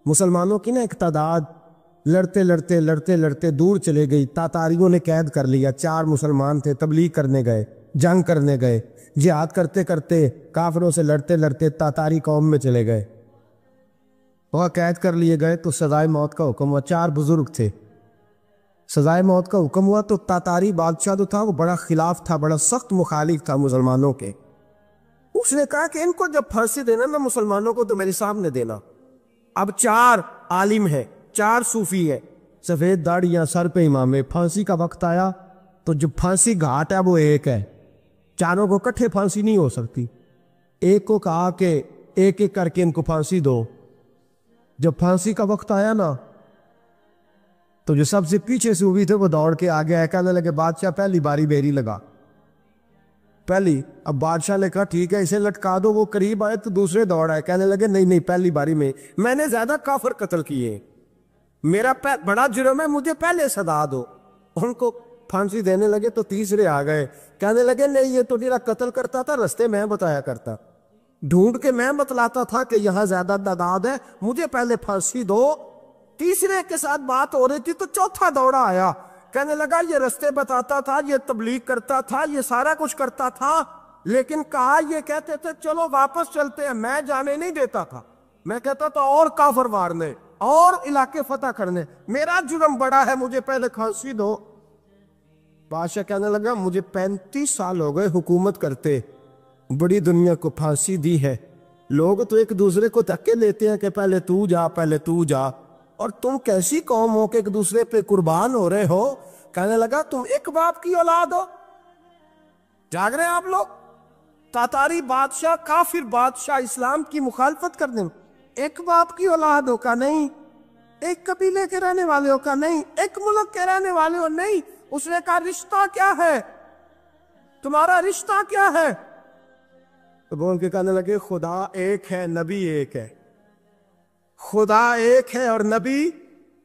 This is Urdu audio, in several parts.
مسلمانوں کی نا ایک تعداد لڑتے لڑتے لڑتے لڑتے دور چلے گئی. تاتاریوں نے قید کر لیا. 4 مسلمان تھے, تبلیغ کرنے گئے, جنگ کرنے گئے, جہاد کرتے کرتے کافروں سے لڑتے لڑتے تاتاری قوم میں چلے گئے. وہ قید کر لیے گئے تو سزائے موت کا حکم ہوا. 4 بزرگ تھے, سزائے موت کا حکم ہوا. تو تاتاری بادشاہ جو تھا وہ بڑا خلاف تھا, بڑا سخت مخالف تھا مسلمانوں کے. اس نے کہا کہ ان کو جب پھانسی دینا نا مسلمانوں کو تو میرے سامنے دینا. اب 4 عالم ہے, 4 صوفی ہے, سفید داڑیاں, سر پہ امامے. پھانسی کا وقت آیا تو جو پھانسی گھاٹ ہے وہ ایک ہے, چاروں کو کٹھے پھانسی نہیں ہو سکتی. ایک کو کہا کہ ایک ایک کر کے ان کو پھانسی دو. جب پھانسی کا وقت آیا نا تو جو سب سے پیچھے صوفی تھے وہ دوڑ کے آگے آئے, کہنے لگے بادشاہ پہلی باری میری لگا. پہلی. اب بادشاہ نے کہا ٹھیک ہے اسے لٹکا دو. وہ قریب آئے تو دوسرے دوڑ آئے, کہنے لگے نہیں نہیں پہلی باری میں نے زیادہ کافر قتل کیے, میرا بڑا جرم ہے, مجھے پہلے سزا دو. ان کو پھانسی دینے لگے تو تیسرے آ گئے, کہنے لگے نہیں یہ تو میرا قتل کرتا تھا, رستے میں بتایا کرتا, ڈھونڈ کے میں بتلاتا تھا کہ یہاں زیادہ تعداد ہے, مجھے پہلے پھانسی دو. تیسرے کے ساتھ بات ہو رہی تھی تو چوتھا دوڑا آیا, کہنے لگا یہ رستے بتاتا تھا, یہ تبلیغ کرتا تھا, یہ سارا کچھ کرتا تھا, لیکن کہا یہ کہتے تھے چلو واپس چلتے ہیں, میں جانے نہیں دیتا تھا. میں کہتا تھا اور کافر مارنے اور علاقے فتح کرنے, میرا جرم بڑا ہے, مجھے پہلے پھانسی دو. بادشاہ کہنے لگا مجھے 35 سال ہو گئے حکومت کرتے, بڑی دنیا کو پھانسی دی ہے, لوگ تو ایک دوسرے کو دھکے لیتے ہیں کہ پہلے تو جا پہلے تو جا, اور تم کیسی قوم ہو کہ ایک دوسرے پہ قربان ہو رہے ہو. کہنے لگا تم ایک باپ کی اولاد ہو, جاگ رہے ہیں آپ لوگ. تاتاری بادشاہ, کافر بادشاہ, اسلام کی مخالفت کرنے میں ایک باپ کی اولاد ہو کا نہیں, ایک قبیلے کے رہنے والے ہو کا نہیں, ایک ملک کے رہنے والے ہو نہیں. اس نے کہا رشتہ کیا ہے, تمہارا رشتہ کیا ہے؟ تو بول کے کہنے لگے خدا ایک ہے, نبی ایک ہے. خدا ایک ہے اور نبی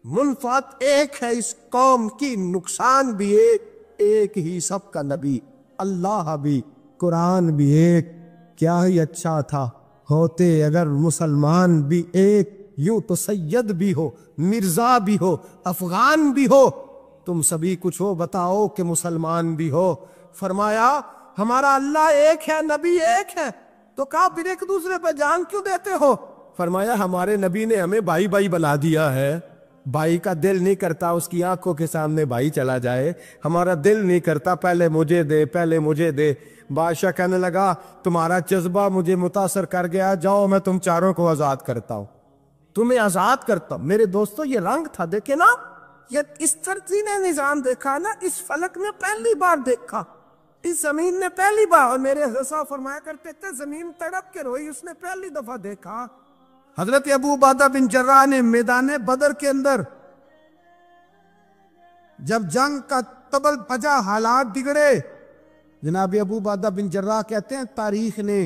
منفعت ایک ہے, اس قوم کی نقصان بھی ایک ہی, سب کا نبی اللہ بھی, قرآن بھی ایک. کیا ہی اچھا تھا ہوتے اگر مسلمان بھی ایک, یوں تو سید بھی ہو, مرزا بھی ہو, افغان بھی ہو, تم سبھی کچھ ہو, بتاؤ کہ مسلمان بھی ہو. فرمایا ہمارا اللہ ایک ہے, نبی ایک ہے. تو کہا پھر ایک دوسرے پہ جان کیوں دیتے ہو؟ فرمایا ہمارے نبی نے ہمیں بھائی بھائی بنا دیا ہے, بھائی کا دل نہیں کرتا اس کی آنکھوں کے سامنے بھائی چلا جائے, ہمارا دل نہیں کرتا پہلے مجھے دے پہلے مجھے دے. بادشاہ کہنے لگا تمہارا جذبہ مجھے متاثر کر گیا, جاؤ میں تم چاروں کو آزاد کرتا ہوں, تمہیں آزاد کرتا ہوں. میرے دوستو یہ رنگ تھا, دیکھیں نا, یہ اس ترتیب نظام دیکھا نا, اس فلک میں پہلی بار دیکھا, اس زمین نے پہلی بار. اور میرے حضرت صاحب فرمایا کرتے تھے زمین تڑپ کے روئی, اس نے پہلی دفعہ دیکھا. حضرت ابو عبیدہ بن جراح نے میدان بدر کے اندر جب جنگ کا تبل بجا, حالات بگڑے, جناب ابو عبیدہ بن جراح کہتے ہیں تاریخ نے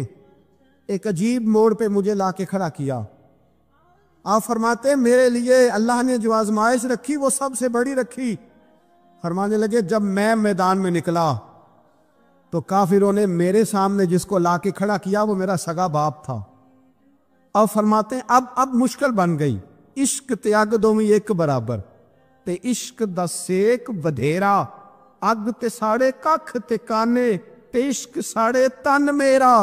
ایک عجیب موڑ پہ مجھے لا کے کھڑا کیا. آپ فرماتے ہیں میرے لیے اللہ نے جو آزمائش رکھی وہ سب سے بڑی رکھی. فرمانے لگے جب میں میدان میں نکلا تو کافروں نے میرے سامنے جس کو لا کے کھڑا کیا وہ میرا سگا باپ تھا. اب فرماتے ہیں اب مشکل بن گئی, عشق تیاگ دومی ایک برابر, تے عشق دا سیک ودھیرا, اگ تے ساڑے ککھ تے کانے, تے عشق ساڑے تن میرا,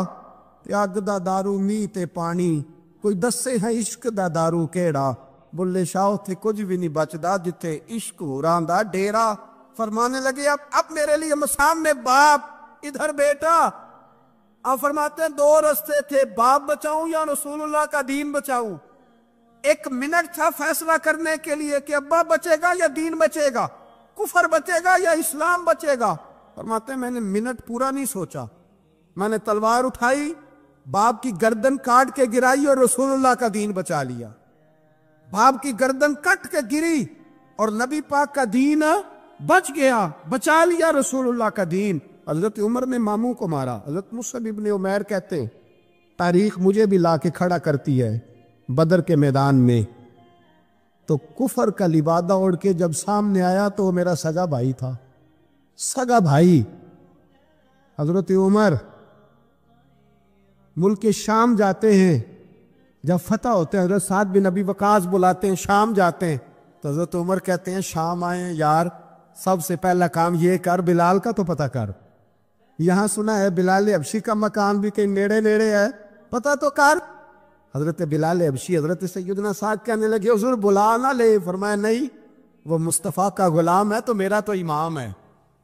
تے اگ دا دارو می تے پانی, کوئی دسے ہے عشق دا دارو کیڑا, بلے شاہ تے کچھ بھی نہیں بچدا جتے عشق ہوران دا ڈیرا. فرمانے لگے اب میرے لیے سامنے باپ, ادھر بیٹا. اب فرماتے ہیں 2 رستے تھے, باپ بچاؤں یا رسول اللہ کا دین بچاؤں. 1 منٹ تھا فیصلہ کرنے کے لیے کہ ابا بچے گا یا دین بچے گا, کفر بچے گا یا اسلام بچے گا. فرماتے ہیں میں نے منٹ پورا نہیں سوچا, میں نے تلوار اٹھائی, باپ کی گردن کاٹ کے گرائی اور رسول اللہ کا دین بچا لیا. باپ کی گردن کٹ کے گری اور نبی پاک کا دین بچ گیا, بچا لیا رسول اللہ کا دین. حضرت عمر نے ماموں کو مارا. حضرت مصعب ابن عمیر کہتے ہیں تاریخ مجھے بھی لا کے کھڑا کرتی ہے بدر کے میدان میں, تو کفر کا لبادہ اوڑھ کے جب سامنے آیا تو وہ میرا سگا بھائی تھا, سگا بھائی. حضرت عمر ملک شام جاتے ہیں, جب فتح ہوتے ہیں حضرت سعد بن ابی وقاص بلاتے ہیں، شام جاتے ہیں، تو حضرت عمر کہتے ہیں شام آئے ہیں یار، سب سے پہلا کام یہ کر بلال کا تو پتہ کر، یہاں سنا ہے بلال حبشی کا مکان بھی کہیں نیڑے نیڑے ہے، پتہ تو کر۔ حضرت بلال حبشی حضرت سیدنا سعد کہنے لگے حضور بلا نہ لے، فرمایا نہیں، وہ مصطفیٰ کا غلام ہے تو میرا تو امام ہے،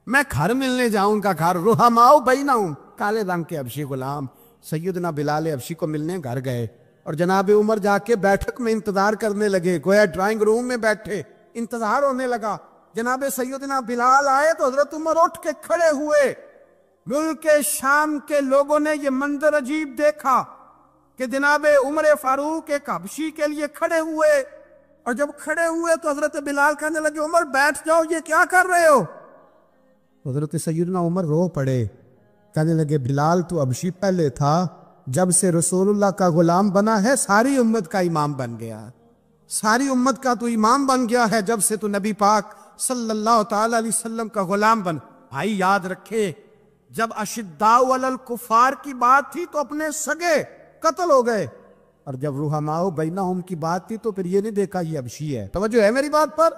میں گھر ملنے جاؤں کا گھر رحماؤ بینہم، کالے رنگ کے حبشی غلام سیدنا بلال حبشی کو ملنے گھر گئے، اور جناب عمر جا کے بیٹھک میں انتظار کرنے لگے، گویا ڈرائنگ روم میں بیٹھے انتظار ہونے لگا۔ جناب سیدنا بلال آئے تو حضرت عمر اٹھ کے کھڑے ہوئے۔ ملک شام کے لوگوں نے یہ منظر عجیب دیکھا کہ جناب عمر فاروق ایک حبشی کے لیے کھڑے ہوئے، اور جب کھڑے ہوئے تو حضرت بلال کہنے لگے عمر بیٹھ جاؤ، یہ کیا کر رہے ہو؟ حضرت سیدنا عمر رو پڑے، کہنے لگے بلال تو حبشی پہلے تھا، جب سے رسول اللہ کا غلام بنا ہے ساری امت کا امام بن گیا، ساری امت کا تو امام بن گیا ہے جب سے تو نبی پاک صلی اللہ تعالی علیہ وسلم کا غلام بن۔ بھائی یاد رکھے، جب اشداء علی الکفار کی بات تھی تو اپنے سگے قتل ہو گئے، اور جب رحماء بینہم کی بات تھی تو پھر یہ نہیں دیکھا یہ حبشی ہے۔ توجہ ہے میری بات پر؟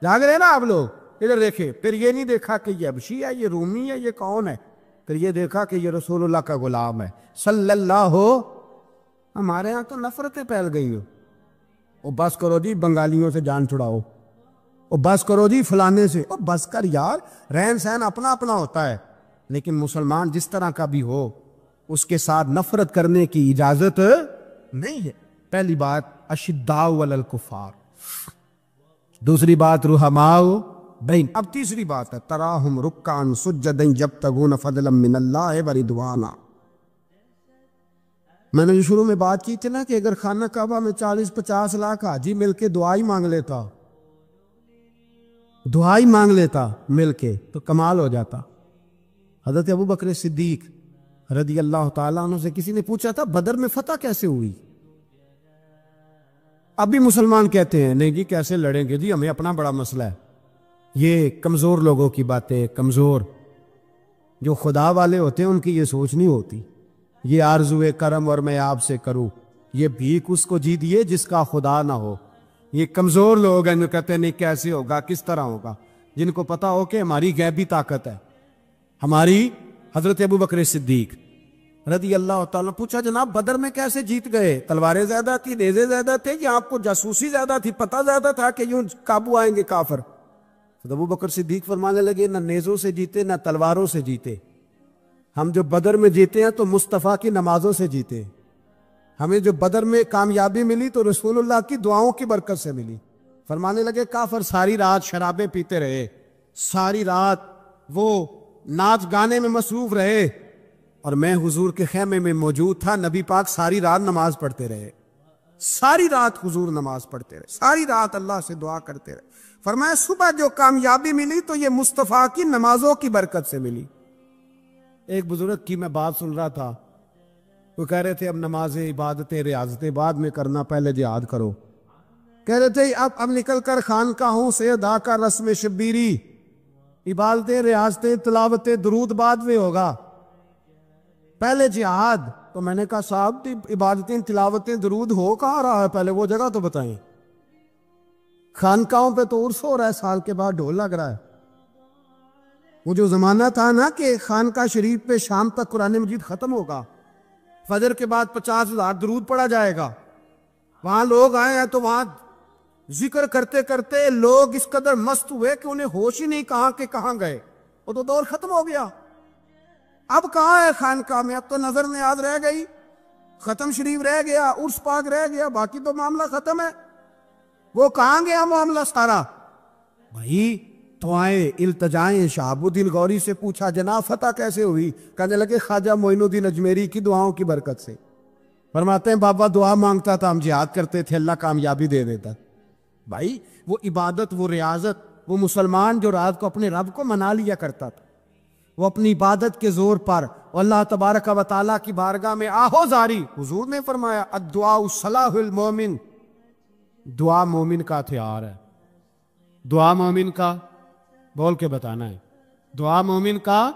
جاگ رہے نا آپ لوگ؟ ادھر دیکھیں، پھر یہ نہیں دیکھا کہ یہ حبشی ہے، یہ رومی ہے، یہ کون ہے، پھر یہ دیکھا کہ یہ رسول اللہ کا غلام ہے صلی اللہ ہو۔ ہمارے ہاں تو نفرتیں پھیل گئی ہو، او بس کرو جی بنگالیوں سے جان چھڑاؤ، او بس کرو جی فلانے سے، او بس کر یار، رہن سہن اپنا اپنا ہوتا ہے، لیکن مسلمان جس طرح کا بھی ہو اس کے ساتھ نفرت کرنے کی اجازت نہیں ہے۔ پہلی بات اشداء علی الکفار، دوسری بات رحماء بین، اب تیسری بات ہے تراہم رکعا سجدا یبتغون فضلا من اللہ ورضوانا۔ میں نے جو شروع میں بات کی تھی نا کہ اگر خانہ کعبہ میں 40-50 لاکھ حاجی مل کے دعائی مانگ لیتا، دعائی مانگ لیتا مل کے تو کمال ہو جاتا۔ حضرت ابو بکر صدیق رضی اللہ تعالیٰ عنہ سے کسی نے پوچھا تھا بدر میں فتح کیسے ہوئی؟ اب بھی مسلمان کہتے ہیں نہیں جی کیسے لڑیں گے جی، ہمیں اپنا بڑا مسئلہ ہے۔ یہ کمزور لوگوں کی باتیں، کمزور جو خدا والے ہوتے ہیں ان کی یہ سوچ نہیں ہوتی۔ یہ آرزوئے کرم اور میں آپ سے کروں، یہ بھیک اس کو جی دیے جس کا خدا نہ ہو۔ یہ کمزور لوگ ہیں جو کہتے ہیں نہیں کیسے ہوگا، کس طرح ہوگا، جن کو پتا ہو کہ ہماری غیبی طاقت ہے، ہماری۔ حضرت ابو بکر صدیق رضی اللہ تعالیٰ پوچھا جناب بدر میں کیسے جیت گئے؟ تلواریں زیادہ تھی، نیزے زیادہ تھے، یا آپ کو جاسوسی زیادہ تھی، پتہ زیادہ تھا کہ یوں قابو آئیں گے کافر؟ ابو بکر صدیق فرمانے لگے نہ نیزوں سے جیتے نہ تلواروں سے جیتے، ہم جو بدر میں جیتے ہیں تو مصطفیٰ کی نمازوں سے جیتے، ہمیں جو بدر میں کامیابی ملی تو رسول اللہ کی دعاؤں کی برکت سے ملی۔ فرمانے لگے کافر ساری رات شرابیں پیتے رہے، ساری رات وہ ناچ گانے میں مصروف رہے، اور میں حضور کے خیمے میں موجود تھا، نبی پاک ساری رات نماز پڑھتے رہے، ساری رات حضور نماز پڑھتے رہے، ساری رات اللہ سے دعا کرتے رہے۔ فرمایا صبح جو کامیابی ملی تو یہ مصطفیٰ کی نمازوں کی برکت سے ملی۔ ایک بزرگ کی میں بات سن رہا تھا، وہ کہہ رہے تھے اب نمازیں عبادتیں ریاضتیں بعد میں کرنا، پہلے جہاد کرو۔ کہہ رہے تھے اب نکل کر خانقاہوں سے ادا کر رسم شبیری، عبادتیں ریاضتیں تلاوتیں درود بعد میں ہوگا، پہلے جہاد۔ تو میں نے کہا صاحب عبادتیں تلاوتیں درود ہو کہاں رہا ہے، پہلے وہ جگہ تو بتائیں۔ خانقاہوں پہ تو عرس ہو رہا ہے، سال کے بعد ڈھول لگ رہا ہے۔ وہ جو زمانہ تھا نا کہ خانقاہ شریف پہ شام تک قرآن مجید ختم ہوگا، فجر کے بعد 50,000 درود پڑھا جائے گا، وہاں لوگ آئے ہیں تو وہاں ذکر کرتے کرتے لوگ اس قدر مست ہوئے کہ انہیں ہوش ہی نہیں کہاں کہ کہاں گئے، وہ تو دور ختم ہو گیا۔ اب کہاں ہے خانقاہ میں؟ اب تو نظر نیاز رہ گئی، ختم شریف رہ گیا، عرس پاک رہ گیا، باقی تو معاملہ ختم ہے۔ وہ کہاں گیا معاملہ سارا؟ بھائی دعائیں التجائیں۔ شہاب الدین غوری سے پوچھا جناب فتح کیسے ہوئی؟ کہنے لگے خواجہ معین الدین اجمیری کی دعاؤں کی برکت سے۔ فرماتے ہیں بابا دعا مانگتا تھا، ہم جہاد کرتے تھے، اللہ کامیابی دے دیتا۔ بھائی وہ عبادت، وہ ریاضت، وہ مسلمان جو رات کو اپنے رب کو منا لیا کرتا تھا، وہ اپنی عبادت کے زور پر اللہ تبارک و تعالیٰ کی بارگاہ میں آہو زاری۔ حضور نے فرمایا الدعاء صلاح المومن، دعا مومن کا ہتھیار ہے۔ دعا مومن کا، بول کے بتانا ہے، دعا مومن کا۔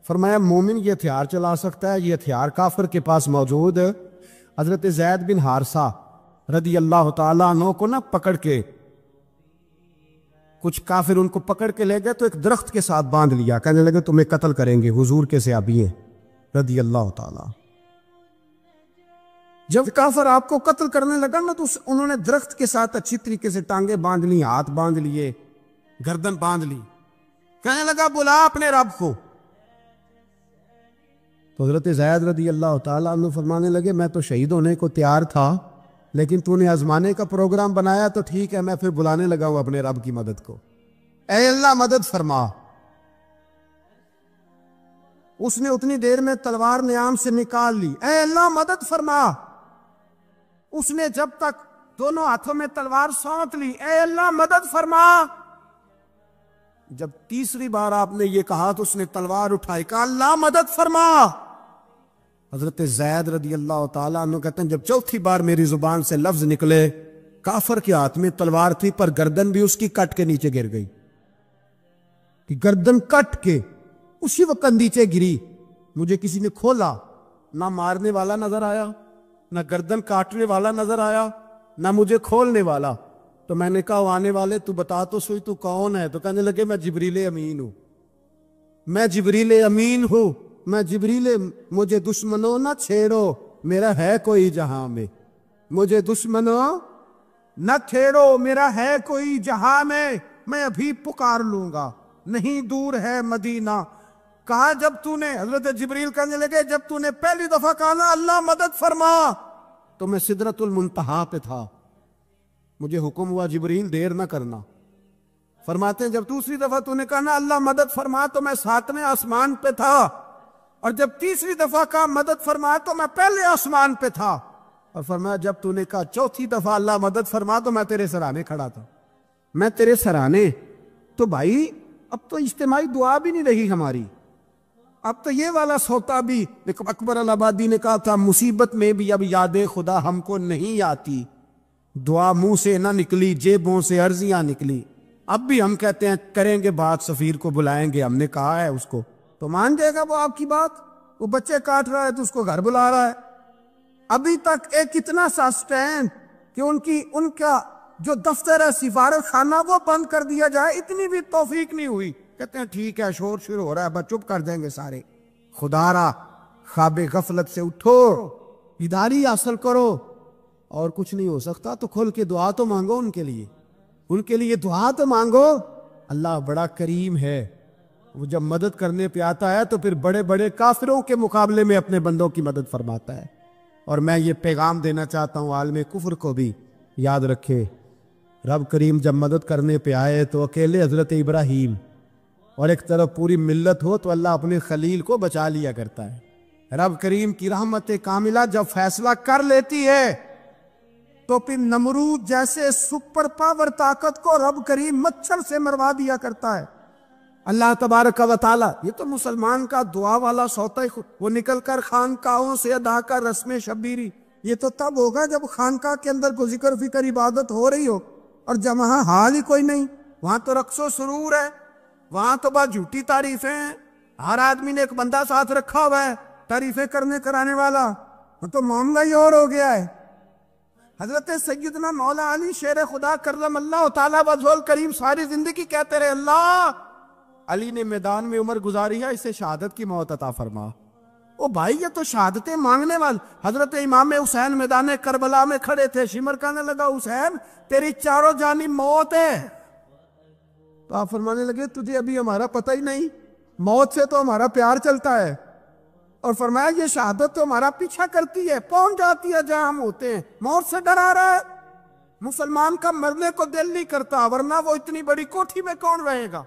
فرمایا مومن یہ ہتھیار چلا سکتا ہے، یہ ہتھیار کافر کے پاس موجود حضرت زید بن حارثہ رضی اللہ تعالیٰ عنہ کو نہ پکڑ کے کچھ کافر ان کو پکڑ کے لے گئے تو ایک درخت کے ساتھ باندھ لیا، کہنے لگے تمہیں قتل کریں گے، حضور کے صحابی ہیں رضی اللہ تعالیٰ۔ جب کافر آپ کو قتل کرنے لگا نا تو انہوں نے درخت کے ساتھ اچھی طریقے سے ٹانگیں باندھ لی، ہاتھ باندھ لیے، گردن باندھ لی، کہنے لگا بلا اپنے رب کو۔ تو حضرت زید رضی اللہ تعالیٰ عنہ فرمانے لگے میں تو شہید ہونے کو تیار تھا، لیکن تو نے آزمانے کا پروگرام بنایا تو ٹھیک ہے، میں پھر بلانے لگا ہوں اپنے رب کی مدد کو، اے اللہ مدد فرما۔ اس نے اتنی دیر میں تلوار نیام سے نکال لی، اے اللہ مدد فرما۔ اس نے جب تک دونوں ہاتھوں میں تلوار سونت لی، اے اللہ مدد فرما۔ جب تیسری بار آپ نے یہ کہا تو اس نے تلوار اٹھائی، کہا اللہ مدد فرما۔ حضرت زید رضی اللہ تعالیٰ عنہ کہتے ہیں جب چوتھی بار میری زبان سے لفظ نکلے، کافر کے ہاتھ میں تلوار تھی پر گردن بھی اس کی کٹ کے نیچے گر گئی، کہ گردن کٹ کے اسی وقت نیچے گری۔ مجھے کسی نے کھولا، نہ مارنے والا نظر آیا، نہ گردن کاٹنے والا نظر آیا، نہ مجھے کھولنے والا۔ تو میں نے کہا آنے والے تو بتا تو سوئی تو کون ہے؟ تو کہنے لگے میں جبریل امین ہوں، میں جبریل امین ہوں، میں جبریل، مجھے دشمنوں نہ چھیڑو، میرا ہے کوئی جہاں میں، مجھے دشمنوں نہ چھیڑو، میرا ہے کوئی جہاں میں ابھی پکار لوں گا، نہیں دور ہے مدینہ۔ کہا جب تو نے، حضرت جبریل کہنے لگے جب تو نے پہلی دفعہ کہا نا اللہ مدد فرما تو میں سدرۃ المنتہا پہ تھا، مجھے حکم ہوا جبریل دیر نہ کرنا۔ فرماتے ہیں جب دوسری دفعہ تو نے کہا نا اللہ مدد فرما تو میں 7ویں آسمان پہ تھا، اور جب تیسری دفعہ کہا مدد فرما تو میں پہلے آسمان پہ تھا، اور فرمایا جب تو نے کہا چوتھی دفعہ اللہ مدد فرما تو میں تیرے سرانے کھڑا تھا، میں تیرے سرانے۔ تو بھائی اب تو اجتماعی دعا بھی نہیں رہی ہماری، اب تو یہ والا سوتا بھی، لیکن اکبر الآبادی نے کہا تھا مصیبت میں بھی اب یاد خدا ہم کو نہیں آتی، دعا منہ سے نہ نکلی جیبوں سے عرضیاں نکلی۔ اب بھی ہم کہتے ہیں کریں گے بات، سفیر کو بلائیں گے، ہم نے کہا ہے اس کو تو مان جائے گا وہ آپ کی بات؟ وہ بچے کاٹ رہا ہے تو اس کو گھر بلا رہا ہے۔ ابھی تک ایک اتنا سا سٹینڈ کہ ان کا جو دفتر ہے سفارت خانہ وہ بند کر دیا جائے، اتنی بھی توفیق نہیں ہوئی۔ کہتے ہیں ٹھیک ہے شور شروع ہو رہا ہے بس چپ کر دیں گے سارے۔ خدا را خواب غفلت سے اٹھو، بیداری حاصل کرو، اور کچھ نہیں ہو سکتا تو کھل کے دعا تو مانگو ان کے لیے دعا تو مانگو۔ اللہ بڑا کریم ہے، وہ جب مدد کرنے پہ آتا ہے تو پھر بڑے بڑے کافروں کے مقابلے میں اپنے بندوں کی مدد فرماتا ہے۔ اور میں یہ پیغام دینا چاہتا ہوں عالم کفر کو بھی، یاد رکھے رب کریم جب مدد کرنے پہ آئے تو اکیلے حضرت ابراہیم اور ایک طرف پوری ملت ہو تو اللہ اپنے خلیل کو بچا لیا کرتا ہے۔ رب کریم کی رحمت کاملہ جب فیصلہ کر لیتی ہے تو پھر نمرود جیسے سپر پاور طاقت کو رب کریم مچھر سے مروا دیا کرتا ہے۔ اللہ تبارک و تعالی، یہ تو مسلمان کا دعا والا سوتا ہی وہ نکل کر خانقاہوں سے ادا کر رسم شبیری، یہ تو تب ہوگا جب خانقاہ کے اندر کوئی ذکر فکر عبادت ہو رہی ہو، اور جب وہاں حال ہی کوئی نہیں، وہاں تو رقص و سرور ہے، وہاں تو بات جھوٹی تعریفیں ہیں، ہر آدمی نے ایک بندہ ساتھ رکھا ہوا ہے تعریفیں کرنے کرانے والا، وہ تو معاملہ ہی اور ہو گیا ہے۔ حضرت سیدنا مولا علی شیر خدا کرم اللہ تعالیٰ وجہہ الکریم ساری زندگی کہتے رہے اللہ علی نے میدان میں عمر گزاری ہے، اسے شہادت کی موت عطا فرما۔ او بھائی یہ تو شہادتیں مانگنے والے۔ حضرت امام حسین میدان کربلا میں کھڑے تھے، شمر کہنے لگا حسین تیری چاروں جانب موت ہے، تو آپ فرمانے لگے تجھے ابھی ہمارا پتہ ہی نہیں، موت سے تو ہمارا پیار چلتا ہے، اور فرمایا یہ شہادت تو ہمارا پیچھا کرتی ہے، پہنچ جاتی ہے جہاں ہم ہوتے ہیں، موت سے ڈر آ رہا ہے۔ مسلمان کا مرنے کو دل نہیں کرتا، ورنہ وہ اتنی بڑی کوٹھی میں کون رہے گا؟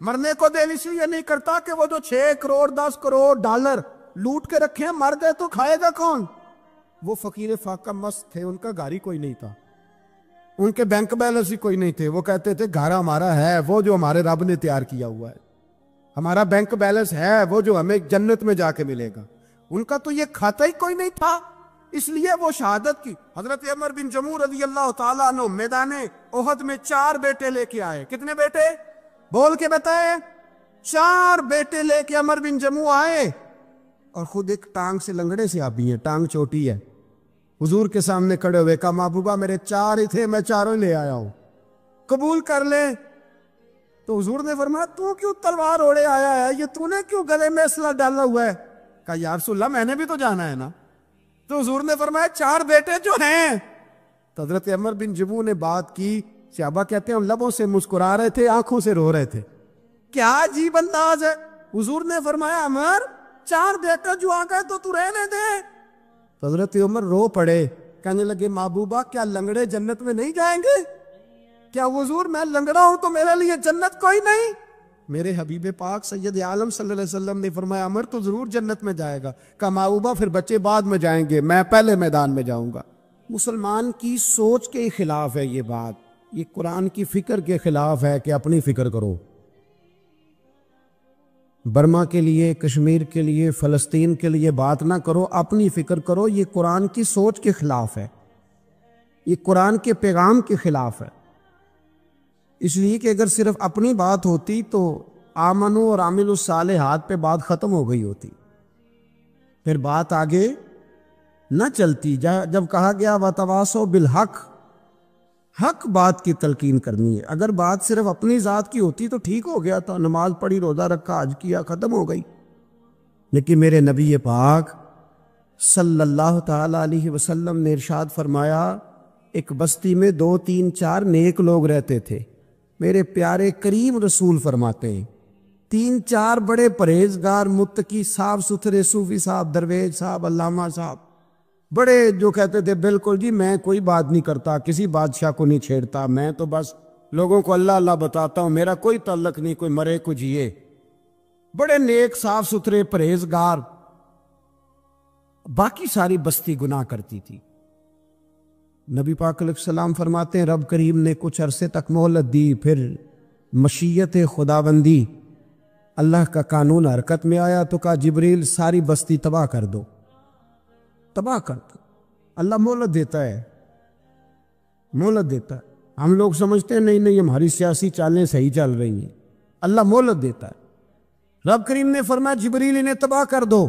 مرنے کو دل اس لیے نہیں کرتا کہ وہ جو 6 کروڑ 10 کروڑ ڈالر لوٹ کے رکھے ہیں، مر گئے تو کھائے گا کون؟ وہ فقیر فاقہ مست تھے، ان کا گھر ہی کوئی نہیں تھا، ان کے بینک بیلنس ہی کوئی نہیں تھے، وہ کہتے تھے گھر ہمارا ہے وہ جو ہمارے رب نے تیار کیا ہوا ہے، ہمارا بینک بیلنس ہے وہ جو ہمیں جنت میں جا کے ملے گا۔ ان کا تو یہ کھاتا ہی کوئی نہیں تھا، اس لیے وہ شہادت کی۔ حضرت عمر بن جموح رضی اللہ تعالیٰ عنہ میدان احد میں 4 بیٹے لے کے آئے۔ کتنے بیٹے؟ بول کے بتائے۔ 4 بیٹے لے کے عمر بن جموح آئے، اور خود ایک ٹانگ سے لنگڑے سے آبی ہیں، ٹانگ چھوٹی ہے، حضور کے سامنے کھڑے ہوئے، کہا محبوبہ میرے 4 ہی تھے، میں 4 لے آیا ہوں، قبول کر لے۔ تو حضور نے فرمایا تو کیوں تلوار اوڑے آیا ہے، یہ تو نے کیوں گلے میں اسلحہ ڈالا ہوا ہے؟ کہا یا رسول اللہ میں نے بھی تو جانا ہے نا۔ تو حضور نے فرمایا 4 بیٹے جو ہیں۔ تو حضرت عمر بن جموح نے بات کی، صحابہ کہتے ہیں ہم لبوں سے مسکرا رہے تھے، آنکھوں سے رو رہے تھے، کیا عجیب انداز ہے۔ حضور نے فرمایا عمر 4 بیٹے جو آ گئے تو رہنے دے۔ تو حضرت عمر رو پڑے، کہنے لگے محبوبہ کیا لنگڑے جنت میں نہیں جائیں گے؟ کیا حضور میں لنگڑا ہوں تو میرے لیے جنت کوئی نہیں؟ میرے حبیب پاک سید عالم صلی اللہ علیہ وسلم نے فرمایا عمر تو ضرور جنت میں جائے گا۔ کہا محبوبہ پھر بچے بعد میں جائیں گے، میں پہلے میدان میں جاؤں گا۔ مسلمان کی سوچ کے خلاف ہے یہ بات، یہ قرآن کی فکر کے خلاف ہے کہ اپنی فکر کرو۔ برما کے لیے، کشمیر کے لیے، فلسطین کے لیے بات نہ کرو، اپنی فکر کرو۔ یہ قرآن کی سوچ کے خلاف ہے، یہ قرآن کے پیغام کے خلاف ہے۔ اس لیے کہ اگر صرف اپنی بات ہوتی تو آمنو اور عاملوا الصالحات پہ بات ختم ہو گئی ہوتی، پھر بات آگے نہ چلتی۔ جب کہا گیا وتواصوا بالحق، حق بات کی تلقین کرنی ہے۔ اگر بات صرف اپنی ذات کی ہوتی تو ٹھیک ہو گیا تھا، نماز پڑھی، روزہ رکھا، حج کیا، ختم ہو گئی۔ لیکن میرے نبی پاک صلی اللہ تعالی علیہ وسلم نے ارشاد فرمایا ایک بستی میں 2 3 4 نیک لوگ رہتے تھے۔ میرے پیارے کریم رسول فرماتے ہیں 3 4 بڑے پرہیزگار، متقی، صاف ستھرے صوفی صاحب، درویش صاحب، علامہ صاحب، بڑے جو کہتے تھے بالکل جی میں کوئی بات نہیں کرتا، کسی بادشاہ کو نہیں چھیڑتا، میں تو بس لوگوں کو اللہ اللہ بتاتا ہوں، میرا کوئی تعلق نہیں، کوئی مرے کوئی جیے۔ بڑے نیک، صاف ستھرے، پرہیزگار۔ باقی ساری بستی گناہ کرتی تھی۔ نبی پاک علیہ السلام فرماتے ہیں رب کریم نے کچھ عرصے تک مہلت دی، پھر مشیت خداوندی، اللہ کا قانون حرکت میں آیا تو کہا جبریل ساری بستی تباہ کر دو، تباہ کر دو۔ اللہ مہلت دیتا ہے، مہلت دیتا ہے۔ ہم لوگ سمجھتے ہیں نہیں نہیں ہماری سیاسی چالیں صحیح چل رہی ہیں، اللہ مہلت دیتا ہے۔ رب کریم نے فرمایا جبریل انہیں تباہ کر دو۔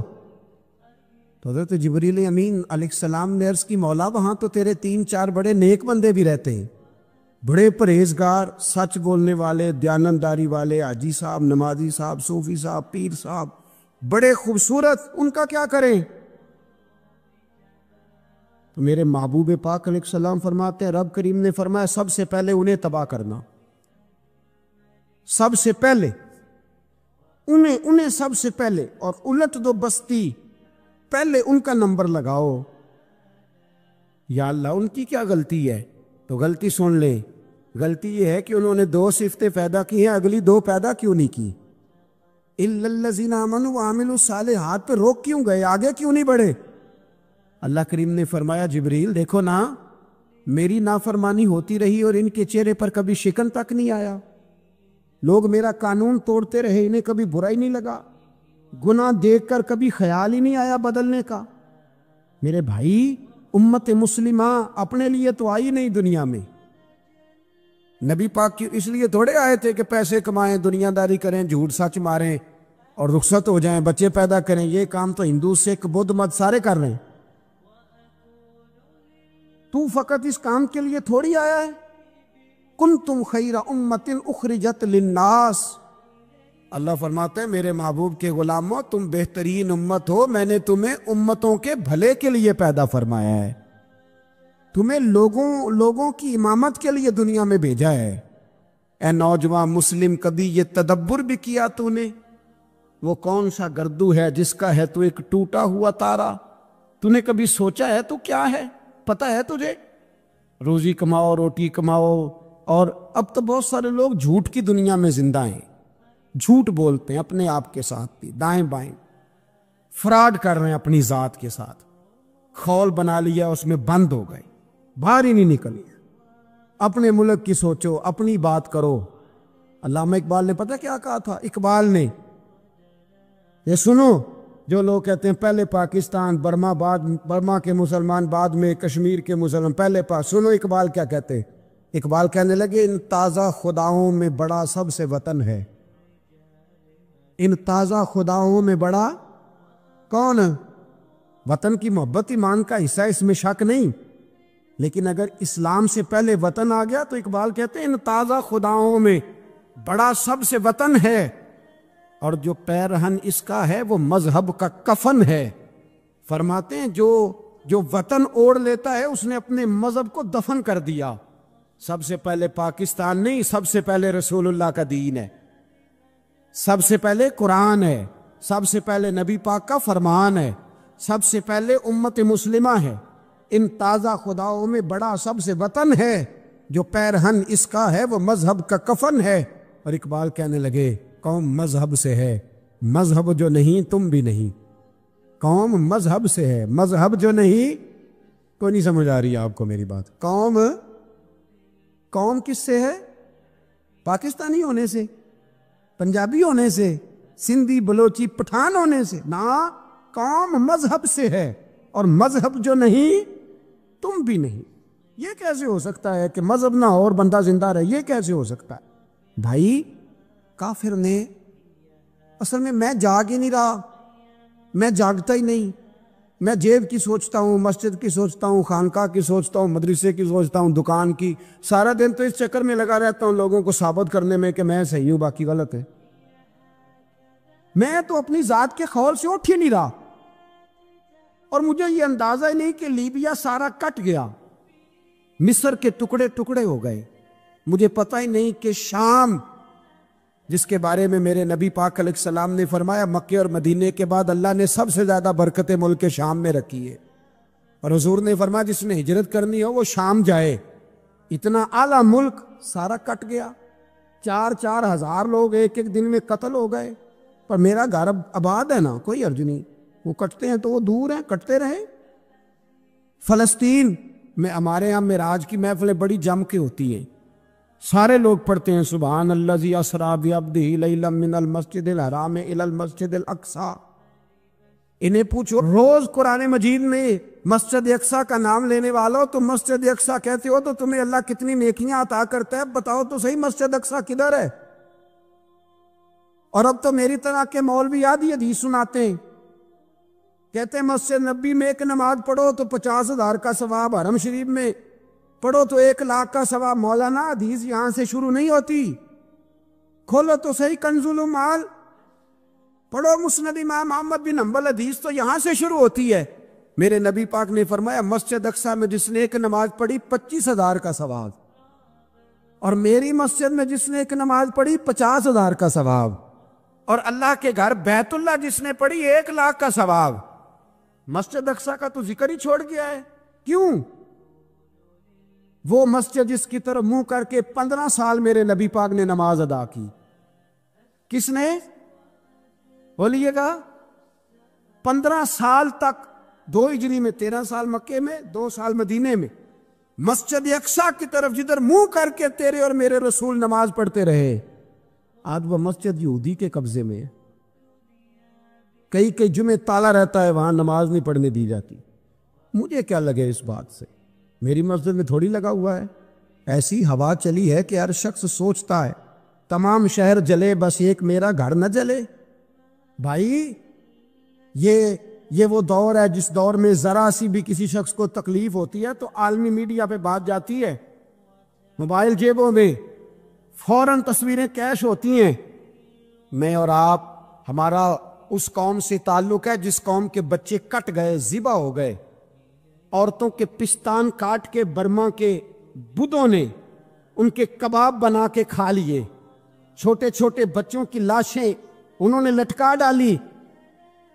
تو حضرت جبریل امین علیہ السلام نے عرض کی مولا وہاں تو تیرے 3 4 بڑے نیک بندے بھی رہتے ہیں، بڑے پرہیزگار، سچ بولنے والے، دیانتداری والے، حاجی صاحب، نمازی صاحب، صوفی صاحب، پیر صاحب، بڑے خوبصورت، ان کا کیا کریں؟ تو میرے محبوب پاک علیہ السلام فرماتے ہیں رب کریم نے فرمایا سب سے پہلے انہیں تباہ کرنا، سب سے پہلے انہیں سب سے پہلے، اور الٹ دو بستی، پہلے ان کا نمبر لگاؤ۔ یا اللہ ان کی کیا غلطی ہے؟ تو غلطی سن لیں، غلطی یہ ہے کہ انہوں نے 2 صفتیں پیدا کی ہیں، اگلی 2 پیدا کیوں نہیں کی؟ الا الذین آمنوا وعملوا الصالحات پہ روک کیوں گئے؟ آگے کیوں نہیں بڑھے؟ اللہ کریم نے فرمایا جبریل دیکھو نا، میری نافرمانی ہوتی رہی اور ان کے چہرے پر کبھی شکن تک نہیں آیا، لوگ میرا قانون توڑتے رہے، انہیں کبھی برا ہی نہیں لگا، گناہ دیکھ کر کبھی خیال ہی نہیں آیا بدلنے کا۔ میرے بھائی امت مسلمہ اپنے لیے تو آئی نہیں دنیا میں، نبی پاک کی اس لیے تھوڑے آئے تھے کہ پیسے کمائیں، دنیا داری کریں، جھوٹ سچ ماریں اور رخصت ہو جائیں، بچے پیدا کریں۔ یہ کام تو ہندو، سکھ، بدھ مت سارے کر رہے ہیں، تو فقط اس کام کے لیے تھوڑی آیا ہے۔ کنتم خیر امت اخرجت للناس، اللہ فرماتے ہیں میرے محبوب کے غلاموں تم بہترین امت ہو، میں نے تمہیں امتوں کے بھلے کے لیے پیدا فرمایا ہے، تمہیں لوگوں کی امامت کے لیے دنیا میں بھیجا ہے۔ اے نوجوان مسلم کبھی یہ تدبر بھی کیا تو نے؟ وہ کون سا گردو ہے جس کا ہے تو ایک ٹوٹا ہوا تارا؟ تو نے کبھی سوچا ہے تو کیا ہے؟ پتہ ہے تجھے؟ روزی کماؤ، روٹی کماؤ، اور اب تو بہت سارے لوگ جھوٹ کی دنیا میں زندہ ہیں، جھوٹ بولتے ہیں اپنے آپ کے ساتھ بھی، دائیں بائیں فراڈ کر رہے ہیں اپنی ذات کے ساتھ، خول بنا لیا اس میں بند ہو گئے، باہر ہی نہیں نکلی۔ اپنے ملک کی سوچو، اپنی بات کرو۔ علامہ اقبال نے پتہ کیا کہا تھا؟ اقبال نے، یہ سنو جو لوگ کہتے ہیں پہلے پاکستان، برما کے مسلمان بعد میں کشمیر کے مسلمان، پہلے سنو اقبال کیا کہتے ہیں۔ اقبال کہنے لگے ان تازہ خداؤں میں بڑا سب سے وطن ہے، ان تازہ خداؤں میں بڑا کون؟ وطن کی محبت ایمان کا حصہ ہے، اس میں شک نہیں، لیکن اگر اسلام سے پہلے وطن آ گیا تو اقبال کہتے ہیں ان تازہ خداؤں میں بڑا سب سے وطن ہے، اور جو پیرہن اس کا ہے وہ مذہب کا کفن ہے۔ فرماتے ہیں جو وطن اوڑھ لیتا ہے اس نے اپنے مذہب کو دفن کر دیا۔ سب سے پہلے پاکستان نہیں، سب سے پہلے رسول اللہ کا دین ہے، سب سے پہلے قرآن ہے، سب سے پہلے نبی پاک کا فرمان ہے، سب سے پہلے امت مسلمہ ہے۔ ان تازہ خداؤں میں بڑا سب سے وطن ہے، جو پیرہن اس کا ہے وہ مذہب کا کفن ہے۔ اور اقبال کہنے لگے قوم مذہب سے ہے، مذہب جو نہیں تم بھی نہیں۔ قوم مذہب سے ہے، مذہب جو نہیں، کوئی نہیں سمجھ آ رہی آپ کو میری بات؟ قوم کس سے ہے؟ پاکستانی ہونے سے، پنجابی ہونے سے، سندھی بلوچی پٹھان ہونے سے؟ نہ، قوم مذہب سے ہے، اور مذہب جو نہیں تم بھی نہیں۔ یہ کیسے ہو سکتا ہے کہ مذہب نہ ہو اور بندہ زندہ رہے؟ یہ کیسے ہو سکتا ہے بھائی؟ کافر نے اصل میں جاگ ہی نہیں رہا، میں جاگتا ہی نہیں، میں جیب کی سوچتا ہوں، مسجد کی سوچتا ہوں، خانقاہ کی سوچتا ہوں، مدرسے کی سوچتا ہوں، دکان کی، سارا دن تو اس چکر میں لگا رہتا ہوں لوگوں کو ثابت کرنے میں کہ میں صحیح ہوں باقی غلط ہے۔ میں تو اپنی ذات کے خول سے اٹھ ہی نہیں رہا، اور مجھے یہ اندازہ ہی نہیں کہ لیبیا سارا کٹ گیا، مصر کے ٹکڑے ٹکڑے ہو گئے، مجھے پتہ ہی نہیں کہ شام، جس کے بارے میں میرے نبی پاک علیہ السلام نے فرمایا مکے اور مدینے کے بعد اللہ نے سب سے زیادہ برکتیں ملک شام میں رکھی ہے، اور حضور نے فرمایا جس نے ہجرت کرنی ہو وہ شام جائے۔ اتنا اعلیٰ ملک سارا کٹ گیا، 4,000 لوگ ایک ایک دن میں قتل ہو گئے، پر میرا گھر آباد ہے نا، کوئی حرج نہیں، وہ کٹتے ہیں تو وہ دور ہیں، کٹتے رہے۔ فلسطین میں ہمارے ہاں معراج کی محفلیں بڑی جم کے ہوتی ہیں، سارے لوگ پڑھتے ہیں سبحان الذی اسریٰ بعبدہ لیلا من المسجد الحرام الی المسجد الاقصی۔ انہیں پوچھو روز قرآن مجید میں مسجد اقصی کا نام لینے والوں، تم مسجد اقصی کہتے ہو تو تمہیں اللہ کتنی نیکیاں عطا کرتا ہے، بتاؤ تو صحیح مسجد اقصی کدھر ہے؟ اور اب تو میری طرح کے مولوی آدھی حدیث سناتے ہیں، کہتے ہیں مسجد نبی میں ایک نماز پڑھو تو 50,000 کا ثواب، حرم شریف میں پڑھو تو 1,00,000 کا ثواب۔ مولانا حدیث یہاں سے شروع نہیں ہوتی، کھولو تو صحیح کنز العمال، پڑھو مسند امام احمد بن حنبل، حدیث تو یہاں سے شروع ہوتی ہے۔ میرے نبی پاک نے فرمایا مسجد اقصی میں جس نے ایک نماز پڑھی 25,000 کا ثواب، اور میری مسجد میں جس نے ایک نماز پڑھی 50,000 کا ثواب، اور اللہ کے گھر بیت اللہ جس نے پڑھی 1,00,000 کا ثواب۔ مسجد اقصی کا تو ذکر ہی چھوڑ گیا ہے، کیوں؟ وہ مسجد جس کی طرف منہ کر کے 15 سال میرے نبی پاک نے نماز ادا کی، کس نے؟ بولیے گا 15 سال تک، 2 ہجری میں 13 سال مکے میں، 2 سال مدینے میں، مسجد اقصی کی طرف جدھر منہ کر کے تیرے اور میرے رسول نماز پڑھتے رہے۔ آج وہ مسجد یہودی کے قبضے میں ہے، کئی جمعے تالا رہتا ہے، وہاں نماز نہیں پڑھنے دی جاتی۔ مجھے کیا لگے اس بات سے، میری مسجد میں تھوڑی لگا ہوا ہے۔ ایسی ہوا چلی ہے کہ ہر شخص سوچتا ہے تمام شہر جلے بس ایک میرا گھر نہ جلے۔ بھائی یہ وہ دور ہے جس دور میں ذرا سی بھی کسی شخص کو تکلیف ہوتی ہے تو عالمی میڈیا پہ بات جاتی ہے، موبائل جیبوں میں فوراً تصویریں کیش ہوتی ہیں۔ میں اور آپ، ہمارا اس قوم سے تعلق ہے جس قوم کے بچے کٹ گئے، ذبح ہو گئے، عورتوں کے پستان کاٹ کے برما کے بدھوں نے ان کے کباب بنا کے کھا لیے، چھوٹے چھوٹے بچوں کی لاشیں انہوں نے لٹکا ڈالی،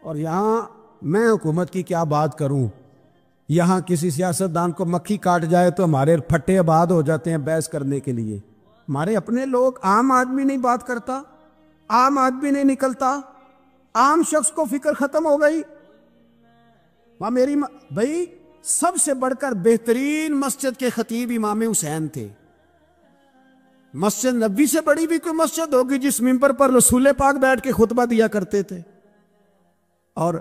اور یہاں میں حکومت کی کیا بات کروں، یہاں کسی سیاستدان کو مکھی کاٹ جائے تو ہمارے پھٹے آباد ہو جاتے ہیں بحث کرنے کے لیے۔ ہمارے اپنے لوگ، عام آدمی نہیں بات کرتا، عام آدمی نہیں نکلتا، عام شخص کو فکر ختم ہو گئی۔ وہاں میری بھائی سب سے بڑھ کر بہترین مسجد کے خطیب امام حسین تھے۔ مسجد نبی سے بڑی بھی کوئی مسجد ہوگی جس ممبر پر رسول پاک بیٹھ کے خطبہ دیا کرتے تھے، اور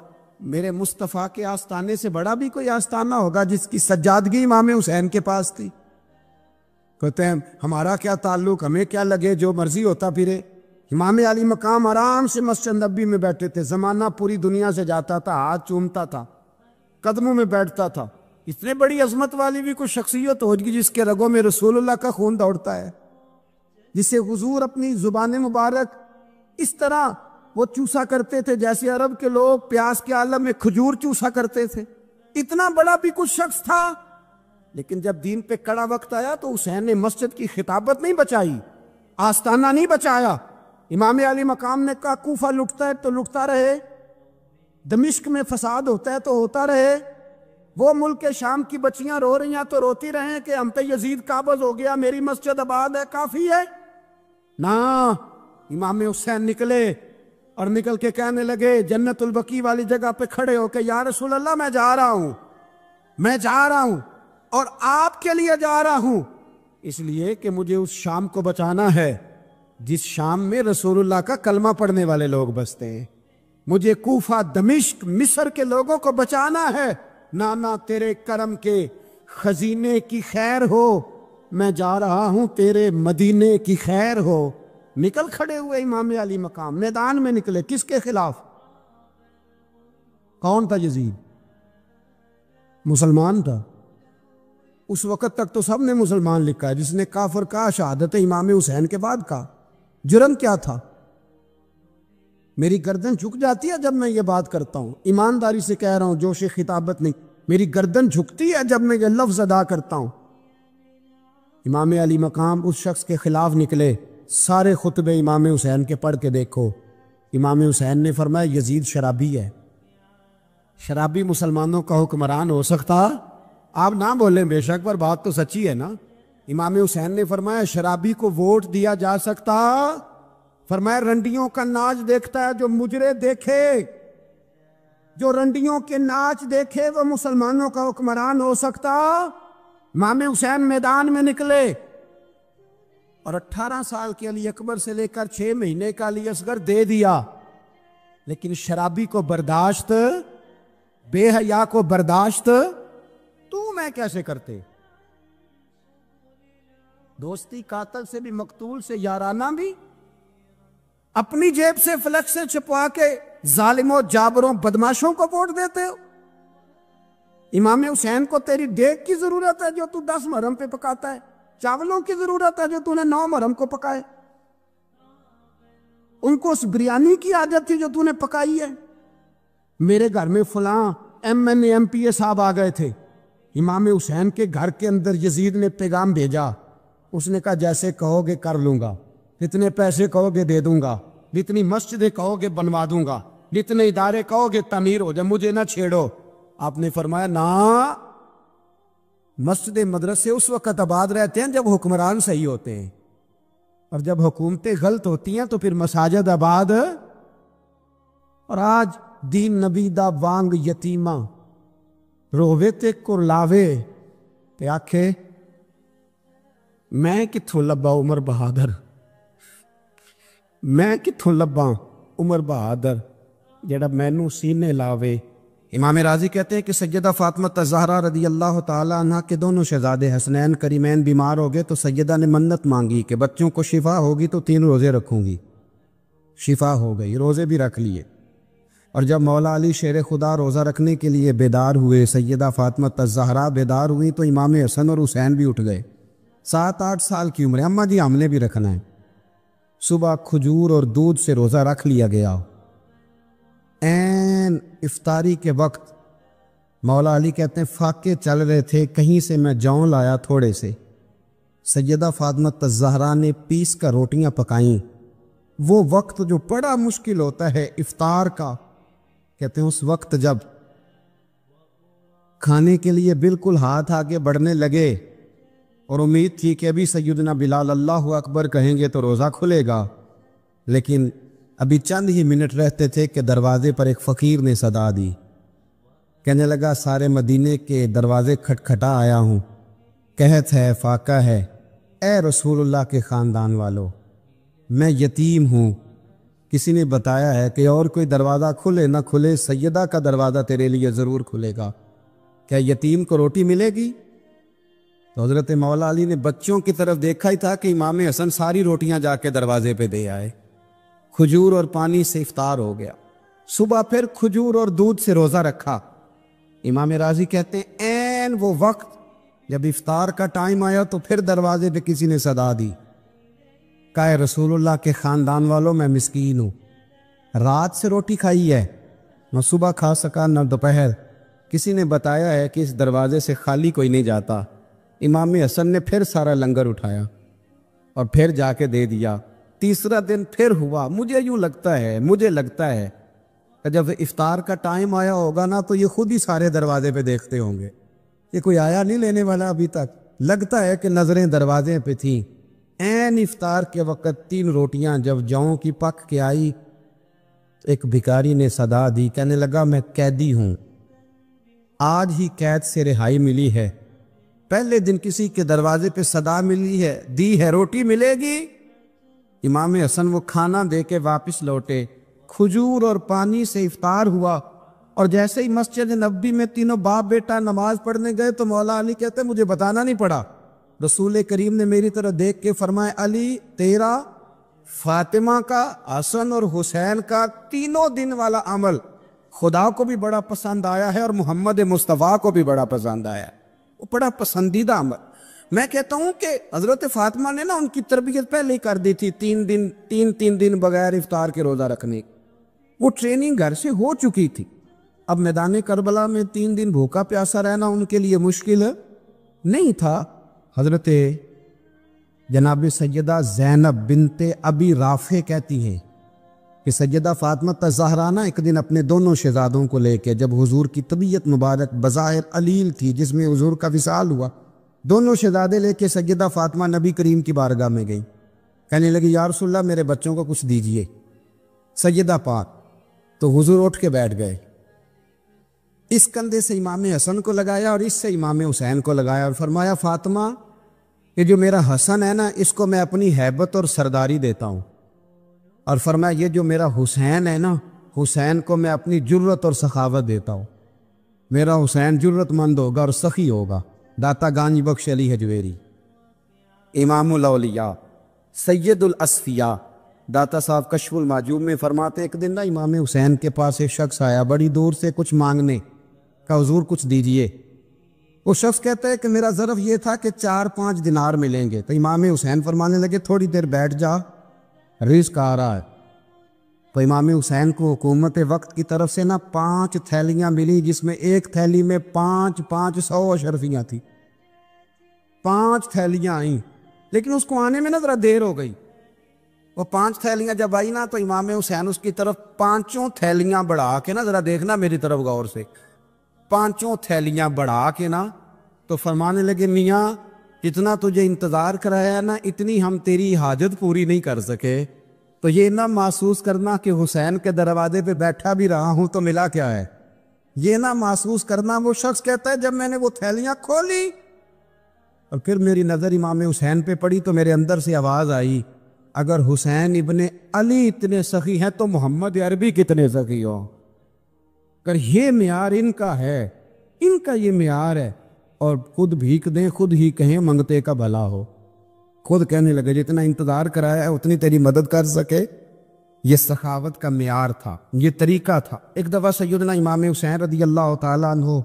میرے مصطفیٰ کے آستانے سے بڑا بھی کوئی آستانہ ہوگا جس کی سجادگی امام حسین کے پاس تھی۔ کہتے ہیں ہمارا کیا تعلق، ہمیں کیا لگے، جو مرضی ہوتا پھرے۔ امام علی مقام آرام سے مسجد نبی میں بیٹھے تھے، زمانہ پوری دنیا سے جاتا تھا، ہاتھ چومتا تھا، قدموں میں بیٹھتا تھا. اتنے بڑی عظمت والی بھی کوئی شخصیت ہوگی جس کے رگوں میں رسول اللہ کا خون دوڑتا ہے, جسے حضور اپنی زبان مبارک اس طرح وہ چوسا کرتے تھے جیسے عرب کے لوگ پیاس کے عالم میں کھجور چوسا کرتے تھے. اتنا بڑا بھی کچھ شخص تھا, لیکن جب دین پہ کڑا وقت آیا تو حسین نے مسجد کی خطابت نہیں بچائی, آستانہ نہیں بچایا. امام علی مقام نے کہا کوفہ لٹتا ہے تو لٹتا رہے, دمشق میں فساد ہوتا ہے تو ہوتا رہے, وہ ملک شام کی بچیاں رو رہی ہیں تو روتی رہیں کہ ہم پہ یزید قابض ہو گیا, میری مسجد آباد ہے, کافی ہے. نا, امام حسین نکلے اور نکل کے کہنے لگے جنت البقیع والی جگہ پہ کھڑے ہو کے یا رسول اللہ میں جا رہا ہوں, میں جا رہا ہوں اور آپ کے لیے جا رہا ہوں, اس لیے کہ مجھے اس شام کو بچانا ہے جس شام میں رسول اللہ کا کلمہ پڑھنے والے لوگ بستے ہیں. مجھے کوفہ, دمشق, مصر کے لوگوں کو بچانا ہے. نانا تیرے کرم کے خزینے کی خیر ہو, میں جا رہا ہوں تیرے مدینے کی خیر ہو. نکل کھڑے ہوئے امام علی مقام, میدان میں نکلے. کس کے خلاف؟ کون تھا یزید؟ مسلمان تھا. اس وقت تک تو سب نے مسلمان لکھا ہے, جس نے کافر کہا شہادت امام حسین کے بعد کہا. جرم کیا تھا؟ میری گردن جھک جاتی ہے جب میں یہ بات کرتا ہوں, ایمانداری سے کہہ رہا ہوں, جوش خطابت نہیں, میری گردن جھکتی ہے جب میں یہ لفظ ادا کرتا ہوں. امام علی مقام اس شخص کے خلاف نکلے. سارے خطبے امام حسین کے پڑھ کے دیکھو. امام حسین نے فرمایا یزید شرابی ہے. شرابی مسلمانوں کا حکمران ہو سکتا؟ آپ نہ بولیں بے شک, پر بات تو سچی ہے نا. امام حسین نے فرمایا شرابی کو ووٹ دیا جا سکتا؟ فرمایا رنڈیوں کا ناچ دیکھتا ہے جو مجرے دیکھے, جو رنڈیوں کے ناچ دیکھے وہ مسلمانوں کا حکمران ہو سکتا؟ امام حسین میدان میں نکلے اور 18 سال کے علی اکبر سے لے کر 6 مہینے کا علی اصغر دے دیا, لیکن شرابی کو برداشت, بے حیا کو برداشت تو میں کیسے کرتے؟ دوستی قاتل سے بھی, مقتول سے یارانہ بھی, اپنی جیب سے فلیکس سے چھپوا کے ظالموں, جابروں, بدماشوں کو ووٹ دیتے ہو. امام حسین کو تیری دیگ کی ضرورت ہے جو تو 10 محرم پہ پکاتا ہے, چاولوں کی ضرورت ہے جو تو نے 9 محرم کو پکائے. ان کو اس بریانی کی عادت تھی جو تو نے پکائی ہے. میرے گھر میں فلاں MNA MPA صاحب آ گئے تھے, امام حسین کے گھر کے اندر یزید نے پیغام بھیجا. اس نے کہا جیسے کہو گے کر لوں گا, جتنے پیسے کہو گے دے دوں گا, جتنی مسجدیں کہو گے بنوا دوں گا, جتنے ادارے کہو گے تعمیر ہو جائے, مجھے نہ چھیڑو. آپ نے فرمایا نا, مسجد مدرسے اس وقت آباد رہتے ہیں جب حکمران صحیح ہوتے ہیں, اور جب حکومتیں غلط ہوتی ہیں تو پھر مساجد آباد. اور آج دین نبی دا وانگ یتیمہ رووے تے کرلاوے تے آکھے میں کتھوں لبا عمر بہادر, میں کتھوں لبا عمر بہادر جڑا مینوں سینے لاوے. امام راضی کہتے ہیں کہ سیدہ فاطمہ الزہرا رضی اللہ تعالی عنہ کے دونوں شہزادے حسنین کریمین بیمار ہو گئے تو سیدہ نے منت مانگی کہ بچوں کو شفا ہوگی تو 3 روزے رکھوں گی. شفا ہو گئی, روزے بھی رکھ لیے. اور جب مولا علی شیر خدا روزہ رکھنے کے لیے بیدار ہوئے, سیدہ فاطمہ الزہرا بیدار ہوئی تو امام حسن اور حسین بھی اٹھ گئے. 7-8 سال کی عمر, اماں جی ہم نے بھی رکھنا ہے. صبح کھجور اور دودھ سے روزہ رکھ لیا گیا. این افطاری کے وقت مولا علی کہتے ہیں فاقے چل رہے تھے, کہیں سے میں جون لایا تھوڑے سے. سیدہ فاطمہ الزہرا نے پیس کر روٹیاں پکائیں. وہ وقت جو بڑا مشکل ہوتا ہے افطار کا, کہتے ہیں اس وقت جب کھانے کے لیے بالکل ہاتھ آگے بڑھنے لگے اور امید تھی کہ ابھی سیدنا بلال اللہ اکبر کہیں گے تو روزہ کھلے گا, لیکن ابھی چند ہی منٹ رہتے تھے کہ دروازے پر ایک فقیر نے صدا دی. کہنے لگا سارے مدینے کے دروازے کھٹکھٹا آیا ہوں, قحط ہے, فاقہ ہے, اے رسول اللہ کے خاندان والو, میں یتیم ہوں. کسی نے بتایا ہے کہ اور کوئی دروازہ کھلے نہ کھلے, سیدہ کا دروازہ تیرے لیے ضرور کھلے گا. کیا یتیم کو روٹی ملے گی؟ تو حضرت مولا علی نے بچوں کی طرف دیکھا ہی تھا کہ امام حسن ساری روٹیاں جا کے دروازے پہ دے آئے. کھجور اور پانی سے افطار ہو گیا. صبح پھر کھجور اور دودھ سے روزہ رکھا. امام راضی کہتے ہیں این وہ وقت جب افطار کا ٹائم آیا تو پھر دروازے پہ کسی نے صدا دی، کہا رسول اللہ کے خاندان والوں میں مسکین ہوں، رات سے روٹی کھائی ہے، نہ صبح کھا سکا نہ دوپہر، کسی نے بتایا ہے کہ اس دروازے سے خالی کوئی نہیں جاتا۔ امام حسن نے پھر سارا لنگر اٹھایا اور پھر جا کے دے دیا۔ تیسرا دن پھر ہوا، مجھے لگتا ہے کہ جب افطار کا ٹائم آیا ہوگا نا تو یہ خود ہی سارے دروازے پہ دیکھتے ہوں گے، یہ کوئی آیا نہیں لینے والا ابھی تک۔ لگتا ہے کہ نظریں دروازے پہ تھیں۔ عین افطار کے وقت 3 روٹیاں جب جاؤں کی پک کے آئی، ایک بھکاری نے صدا دی، کہنے لگا میں قیدی ہوں، آج ہی قید سے رہائی ملی ہے، پہلے دن کسی کے دروازے پہ صدا دی ہے روٹی ملے گی۔ امام حسن وہ کھانا دے کے واپس لوٹے، کھجور اور پانی سے افطار ہوا، اور جیسے ہی مسجد نبوی میں تینوں باپ بیٹا نماز پڑھنے گئے تو مولا علی کہتے مجھے بتانا نہیں پڑا، رسول کریم نے میری طرف دیکھ کے فرمایا علی تیرا، فاطمہ کا، حسن اور حسین کا 3 دن والا عمل خدا کو بھی بڑا پسند آیا ہے اور محمد مصطفیٰ کو بھی بڑا پسند آیا ہے، وہ بڑا پسندیدہ عمل۔ میں کہتا ہوں کہ حضرت فاطمہ نے نا ان کی تربیت پہلے ہی کر دی تھی، 3 دن بغیر افطار کے روزہ رکھنے، وہ ٹریننگ گھر سے ہو چکی تھی۔ اب میدان کربلا میں 3 دن بھوکا پیاسا رہنا ان کے لیے مشکل نہیں تھا۔ حضرت جناب سیدہ زینب بنت ابی رافع کہتی ہیں کہ سیدہ فاطمہ الزہرا ایک دن اپنے دونوں شہزادوں کو لے کے، جب حضور کی طبیعت مبارک بظاہر علیل تھی جس میں حضور کا وصال ہوا، دونوں شہزادے لے کے سیدہ فاطمہ نبی کریم کی بارگاہ میں گئیں، کہنے لگی یا رسول اللہ میرے بچوں کو کچھ دیجئے سیدہ پاک، تو حضور اٹھ کے بیٹھ گئے، اس کندھے سے امام حسن کو لگایا اور اس سے امام حسین کو لگایا اور فرمایا فاطمہ یہ جو میرا حسن ہے نا اس کو میں اپنی ہیبت اور سرداری دیتا ہوں، اور فرمایا یہ جو میرا حسین ہے نا حسین کو میں اپنی جرت اور سخاوت دیتا ہوں، میرا حسین جرت مند ہوگا اور سخی ہوگا۔ داتا گانج بخش علی حجویری، امام الاولیاء سید الاصفیاء، داتا صاحب کشف المعجوب میں فرماتے ایک دن نا امام حسین کے پاس ایک شخص آیا بڑی دور سے کچھ مانگنے کا، حضور کچھ دیجئے۔ وہ شخص کہتا ہے کہ میرا ظرف یہ تھا کہ 4-5 دینار ملیں گے، تو امام حسین فرمانے لگے تھوڑی دیر بیٹھ جا، رزق آ رہا ہے۔ تو امام حسین کو حکومت وقت کی طرف سے نا 5 تھیلیاں ملی، جس میں ایک تھیلی میں 500 اشرفیاں تھی، 5 تھیلیاں آئیں، لیکن اس کو آنے میں نا ذرا دیر ہو گئی۔ وہ 5 تھیلیاں جب آئی نا تو امام حسین اس کی طرف 5 تھیلیاں بڑھا کے نا، ذرا دیکھنا میری طرف غور سے، 5 تھیلیاں بڑھا کے نا تو فرمانے لگے میاں جتنا تجھے انتظار کرایا نا اتنی ہم تیری حاجت پوری نہیں کر سکے، تو یہ نہ محسوس کرنا کہ حسین کے دروازے پہ بیٹھا بھی رہا ہوں تو ملا کیا ہے، یہ نہ محسوس کرنا۔ وہ شخص کہتا ہے جب میں نے وہ تھیلیاں کھولی اور پھر میری نظر امام حسین پہ پڑی تو میرے اندر سے آواز آئی اگر حسین ابن علی اتنے سخی ہیں تو محمد عربی کتنے سخی ہو، اگر یہ معیار ان کا ہے، ان کا یہ معیار ہے، اور خود بھیک دیں خود ہی کہیں منگتے کا بھلا ہو، خود کہنے لگے جتنا انتظار کرایا ہے اتنی تیری مدد کر سکے۔ یہ سخاوت کا معیار تھا، یہ طریقہ تھا۔ ایک دفعہ سیدنا امام حسین رضی اللہ تعالیٰ عنہ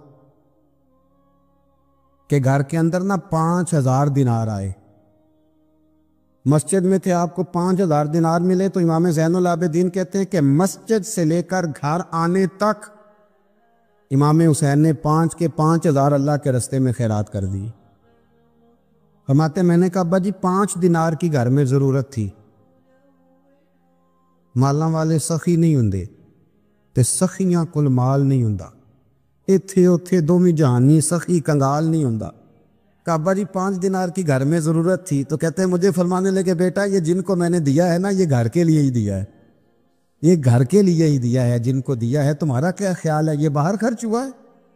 کے گھر کے اندر نا 5000 دینار آئے، مسجد میں تھے، آپ کو 5000 دینار ملے تو امام زین العابدین کہتے ہیں کہ مسجد سے لے کر گھر آنے تک امام حسین نے 5 کے 5000 اللہ کے رستے میں خیرات کر دی۔ فرماتے میں نے کہا ابا جی 5 دینار کی گھر میں ضرورت تھی، مالاں والے سخی نہیں ہوندے تے سخیاں کل مال نہیں ہوندا، ایتھے اوتھے دومی جہانی سخی کنگال نہیں ہوندا۔ کہا ابا جی 5 دینار کی گھر میں ضرورت تھی، تو کہتے ہیں مجھے فرمانے لگے بیٹا یہ جن کو میں نے دیا ہے نا یہ گھر کے لیے ہی دیا ہے، یہ گھر کے لیے ہی دیا ہے، جن کو دیا ہے تمہارا کیا خیال ہے یہ باہر خرچ ہوا ہے،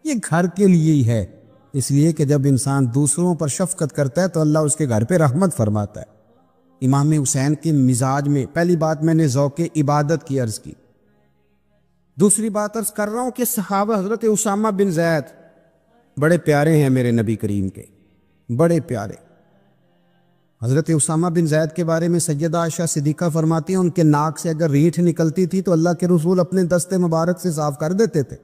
یہ گھر کے لیے ہی ہے، اس لیے کہ جب انسان دوسروں پر شفقت کرتا ہے تو اللہ اس کے گھر پہ رحمت فرماتا ہے۔ امام حسین کے مزاج میں پہلی بات میں نے ذوق عبادت کی عرض کی، دوسری بات عرض کر رہا ہوں کہ صحابہ حضرت اسامہ بن زید بڑے پیارے ہیں میرے نبی کریم کے، بڑے پیارے۔ حضرت اسامہ بن زید کے بارے میں سیدہ عائشہ صدیقہ فرماتی ہیں ان کے ناک سے اگر ریٹھ نکلتی تھی تو اللہ کے رسول اپنے دست مبارک سے صاف کر دیتے تھے،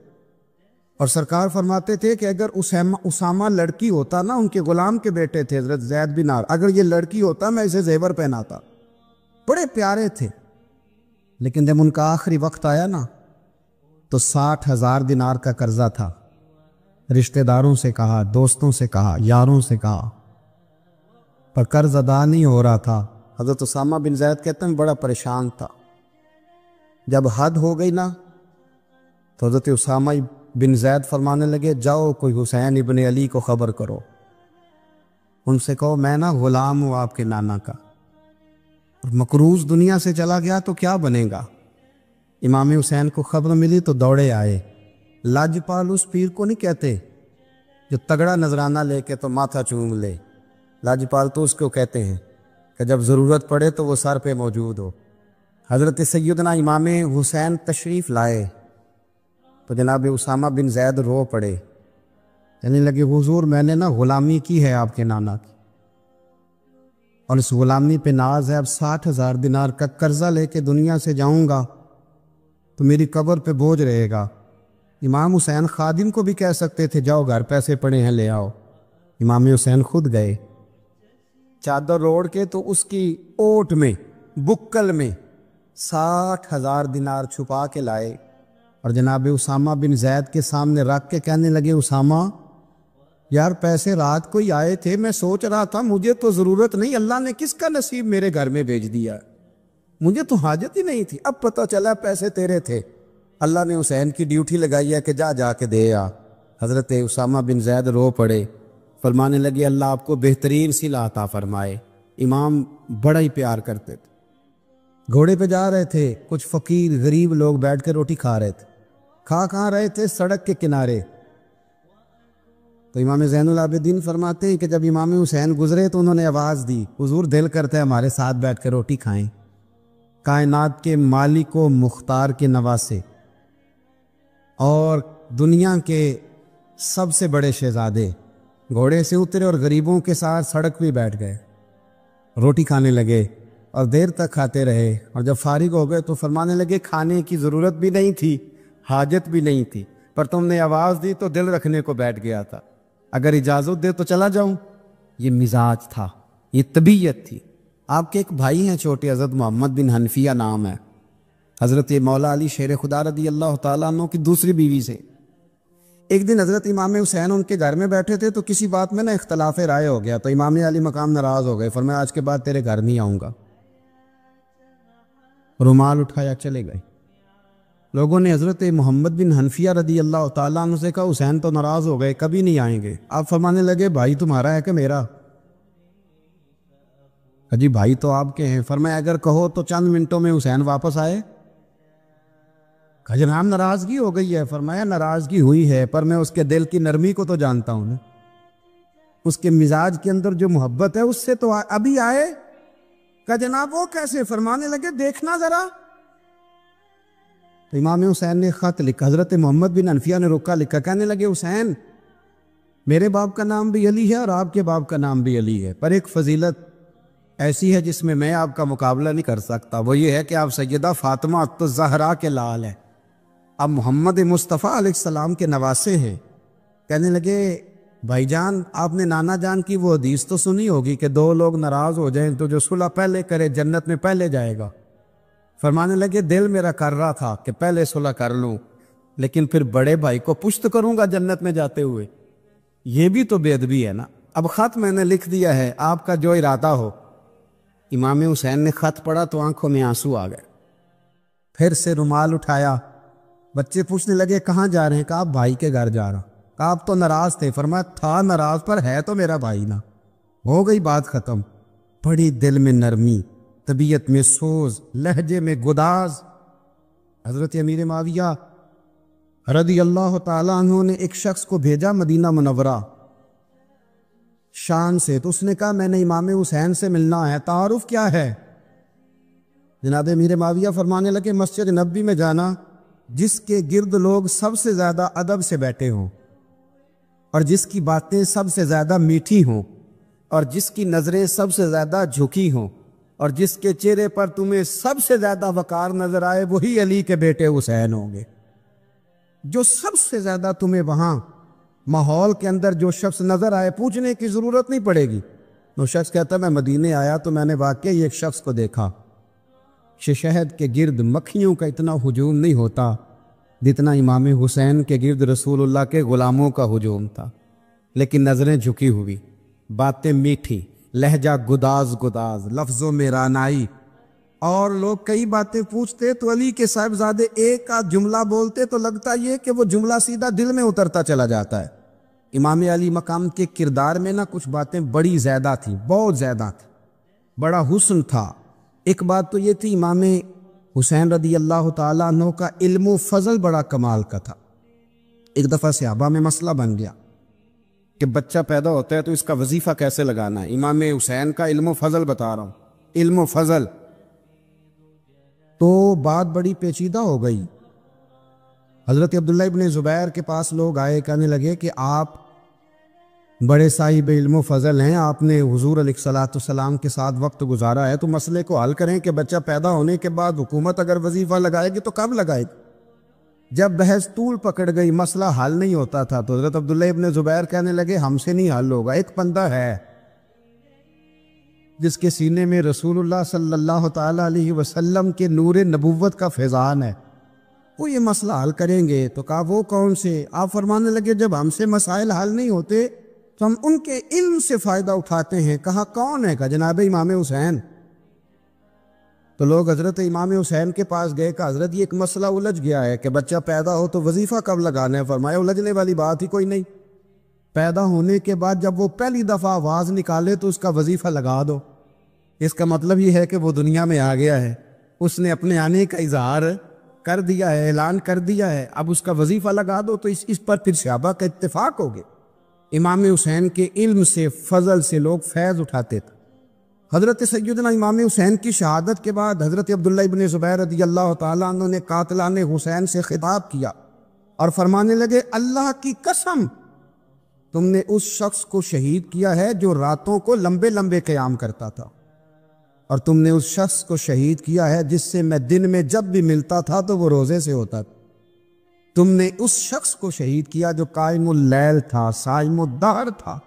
اور سرکار فرماتے تھے کہ اگر اسامہ لڑکی ہوتا نا، ان کے غلام کے بیٹے تھے حضرت زید بن عامر، اگر یہ لڑکی ہوتا میں اسے زیور پہناتا، بڑے پیارے تھے۔ لیکن جب ان کا آخری وقت آیا نا تو 60,000 دینار کا قرضہ تھا، رشتہ داروں سے کہا، دوستوں سے کہا، یاروں سے کہا، پر قرض ادا نہیں ہو رہا تھا۔ حضرت اسامہ بن زید کہتے ہیں بڑا پریشان تھا۔ جب حد ہو گئی نا تو حضرت اسامہ بن زید فرمانے لگے جاؤ کوئی حسین ابن علی کو خبر کرو، ان سے کہو میں نا غلام ہوں آپ کے نانا کا، اور مقروض دنیا سے چلا گیا تو کیا بنے گا۔ امام حسین کو خبر ملی تو دوڑے آئے۔ لاجپال اس پیر کو نہیں کہتے جو تگڑا نذرانہ لے کے تو ماتھا چوم لے، لاجپال تو اس کو کہتے ہیں کہ جب ضرورت پڑے تو وہ سر پہ موجود ہو۔ حضرت سیدنا امام حسین تشریف لائے تو جناب اسامہ بن زید رو پڑے، کہنے لگے حضور میں نے نا غلامی کی ہے آپ کے نانا کی، اور اس غلامی پہ ناز ہے، اب 60,000 دینار کا قرضہ لے کے دنیا سے جاؤں گا تو میری قبر پہ بوجھ رہے گا۔ امام حسین خادم کو بھی کہہ سکتے تھے جاؤ گھر پیسے پڑے ہیں لے آؤ، امام حسین خود گئے، چادر اوڑھ کے تو اس کی اوٹ میں بکل میں 60,000 دینار چھپا کے لائے، اور جناب اسامہ بن زید کے سامنے رکھ کے کہنے لگے اسامہ یار پیسے رات کو ہی آئے تھے، میں سوچ رہا تھا مجھے تو ضرورت نہیں، اللہ نے کس کا نصیب میرے گھر میں بھیج دیا، مجھے تو حاجت ہی نہیں تھی، اب پتہ چلا پیسے تیرے تھے، اللہ نے حسین کی ڈیوٹی لگائی ہے کہ جا کے دے آ۔ حضرت اسامہ بن زید رو پڑے، فرمانے لگے اللہ آپ کو بہترین صلہ عطا فرمائے۔ امام بڑا ہی پیار کرتے تھے۔ گھوڑے پہ جا رہے تھے، کچھ فقیر غریب لوگ بیٹھ کے روٹی کھا رہے تھے، کہاں رہے تھے سڑک کے کنارے۔ تو امام زین العابدین فرماتے ہیں کہ جب امام حسین گزرے تو انہوں نے آواز دی حضور دل کرتا ہے ہمارے ساتھ بیٹھ کے روٹی کھائیں۔ کائنات کے مالک و مختار کے نواسے اور دنیا کے سب سے بڑے شہزادے گھوڑے سے اترے اور غریبوں کے ساتھ سڑک پہ بیٹھ گئے، روٹی کھانے لگے اور دیر تک کھاتے رہے، اور جب فارغ ہو گئے تو فرمانے لگے کھانے کی ضرورت بھی نہیں تھی، حاجت بھی نہیں تھی، پر تم نے آواز دی تو دل رکھنے کو بیٹھ گیا تھا، اگر اجازت دے تو چلا جاؤں۔ یہ مزاج تھا، یہ طبیعت تھی۔ آپ کے ایک بھائی ہیں چھوٹے، حضرت محمد بن حنفیہ نام ہے، حضرت مولا علی شیر خدا رضی اللہ تعالیٰ عنہ کی دوسری بیوی سے۔ ایک دن حضرت امام حسین ان کے گھر میں بیٹھے تھے تو کسی بات میں نا اختلاف رائے ہو گیا، تو امام علی مقام ناراض ہو گئے، فرمایا آج کے بعد تیرے گھر نہیں آؤں گا، رومال اٹھایا چلے گئے۔ لوگوں نے حضرت محمد بن حنفیہ رضی اللہ تعالیٰ عنہ سے کہا حسین تو ناراض ہو گئے، کبھی نہیں آئیں گے۔ آپ فرمانے لگے بھائی تمہارا ہے کہ میرا؟ جی بھائی تو آپ کے ہیں۔ فرمایا اگر کہو تو چند منٹوں میں حسین واپس آئے۔ جناب ناراضگی ہو گئی ہے۔ فرمایا ناراضگی ہوئی ہے پر میں اس کے دل کی نرمی کو تو جانتا ہوں نا، اس کے مزاج کے اندر جو محبت ہے اس سے تو ابھی آئے۔ کہ جناب وہ کیسے؟ فرمانے لگے دیکھنا ذرا۔ تو امام حسین نے خط لکھا، حضرت محمد بن حنفیہ نے رکا لکھا، کہنے لگے حسین میرے باپ کا نام بھی علی ہے اور آپ کے باپ کا نام بھی علی ہے، پر ایک فضیلت ایسی ہے جس میں میں آپ کا مقابلہ نہیں کر سکتا، وہ یہ ہے کہ آپ سیدہ فاطمہ الزہرا کے لال ہیں، آپ محمد مصطفیٰ علیہ السلام کے نواسے ہیں۔ کہنے لگے بھائی جان آپ نے نانا جان کی وہ حدیث تو سنی ہوگی کہ دو لوگ ناراض ہو جائیں تو جو صلح پہلے کرے جنت میں پہلے جائے گا۔ فرمانے لگے دل میرا کر رہا تھا کہ پہلے صلح کر لوں، لیکن پھر بڑے بھائی کو پشت کروں گا جنت میں جاتے ہوئے، یہ بھی تو بے ادبی ہے نا۔ اب خط میں نے لکھ دیا ہے، آپ کا جو ارادہ ہو۔ امام حسین نے خط پڑھا تو آنکھوں میں آنسو آ گئے، پھر سے رومال اٹھایا۔ بچے پوچھنے لگے کہاں جا رہے ہیں؟ کہا بھائی کے گھر جا رہا۔ کہا آپ تو ناراض تھے؟ فرمایا تھا ناراض پر ہے تو میرا بھائی نا، ہو گئی بات ختم۔ بڑی دل میں نرمی، طبیعت میں سوز، لہجے میں گداز۔ حضرت امیر معاویہ رضی اللہ تعالیٰ عنہ نے ایک شخص کو بھیجا مدینہ منورہ شان سے، تو اس نے کہا میں نے امام حسین سے ملنا ہے، تعارف کیا ہے؟ جناب امیر معاویہ فرمانے لگے مسجد نبوی میں جانا جس کے گرد لوگ سب سے زیادہ ادب سے بیٹھے ہوں اور جس کی باتیں سب سے زیادہ میٹھی ہوں اور جس کی نظریں سب سے زیادہ جھکی ہوں اور جس کے چہرے پر تمہیں سب سے زیادہ وقار نظر آئے، وہی علی کے بیٹے حسین ہوں گے۔ جو سب سے زیادہ تمہیں وہاں ماحول کے اندر جو شخص نظر آئے پوچھنے کی ضرورت نہیں پڑے گی. وہ شخص کہتا میں مدینے آیا تو میں نے واقعی ایک شخص کو دیکھا شہد کے گرد مکھیوں کا اتنا ہجوم نہیں ہوتا جتنا امام حسین کے گرد رسول اللہ کے غلاموں کا ہجوم تھا، لیکن نظریں جھکی ہوئی، باتیں میٹھی، لہجہ گداز گداز، لفظوں میں رانائی، اور لوگ کئی باتیں پوچھتے تو علی کے صاحبزادے ایک آدھ جملہ بولتے تو لگتا یہ کہ وہ جملہ سیدھا دل میں اترتا چلا جاتا ہے. امام علی مقام کے کردار میں نا کچھ باتیں بڑی زیادہ تھیں، بہت زیادہ تھیں، بڑا حسن تھا. ایک بات تو یہ تھی امام حسین رضی اللہ تعالیٰ عنہ کا علم و فضل بڑا کمال کا تھا. ایک دفعہ صحابہ میں مسئلہ بن گیا کہ بچہ پیدا ہوتا ہے تو اس کا وظیفہ کیسے لگانا ہے. امام حسین کا علم و فضل بتا رہا ہوں، علم و فضل. تو بات بڑی پیچیدہ ہو گئی. حضرت عبداللہ ابن زبیر کے پاس لوگ آئے، کہنے لگے کہ آپ بڑے صاحب علم و فضل ہیں، آپ نے حضور علیہ الصلوۃ والسلام کے ساتھ وقت گزارا ہے، تو مسئلے کو حل کریں کہ بچہ پیدا ہونے کے بعد حکومت اگر وظیفہ لگائے گی تو کب لگائے گی. جب بحث طول پکڑ گئی، مسئلہ حل نہیں ہوتا تھا، تو حضرت عبداللہ ابن زبیر کہنے لگے ہم سے نہیں حل ہوگا. ایک بندہ ہے جس کے سینے میں رسول اللہ صلی اللہ تعالیٰ علیہ وسلم کے نور نبوت کا فیضان ہے، وہ یہ مسئلہ حل کریں گے. تو کہا وہ کون سے؟ آپ فرمانے لگے جب ہم سے مسائل حل نہیں ہوتے تو ہم ان کے علم سے فائدہ اٹھاتے ہیں. کہا کون ہے؟ کہا جناب امام حسین. تو لوگ حضرت امام حسین کے پاس گئے کہ حضرت یہ ایک مسئلہ الجھ گیا ہے کہ بچہ پیدا ہو تو وظیفہ کب لگانا ہے. فرمایا الجھنے والی بات ہی کوئی نہیں، پیدا ہونے کے بعد جب وہ پہلی دفعہ آواز نکالے تو اس کا وظیفہ لگا دو. اس کا مطلب یہ ہے کہ وہ دنیا میں آ گیا ہے، اس نے اپنے آنے کا اظہار کر دیا ہے، اعلان کر دیا ہے، اب اس کا وظیفہ لگا دو. تو اس پر پھر صحابہ کا اتفاق ہو گیا. امام حسین کے علم سے، فضل سے لوگ فیض اٹھاتے تھے. حضرت سیدنا امام حسین کی شہادت کے بعد حضرت عبداللہ ابن زبیر رضی اللہ تعالیٰ عنہ نے قاتلان حسین سے خطاب کیا اور فرمانے لگے اللہ کی قسم تم نے اس شخص کو شہید کیا ہے جو راتوں کو لمبے لمبے قیام کرتا تھا، اور تم نے اس شخص کو شہید کیا ہے جس سے میں دن میں جب بھی ملتا تھا تو وہ روزے سے ہوتا تھا. تم نے اس شخص کو شہید کیا جو قائم اللیل تھا، صائم الدہر تھا.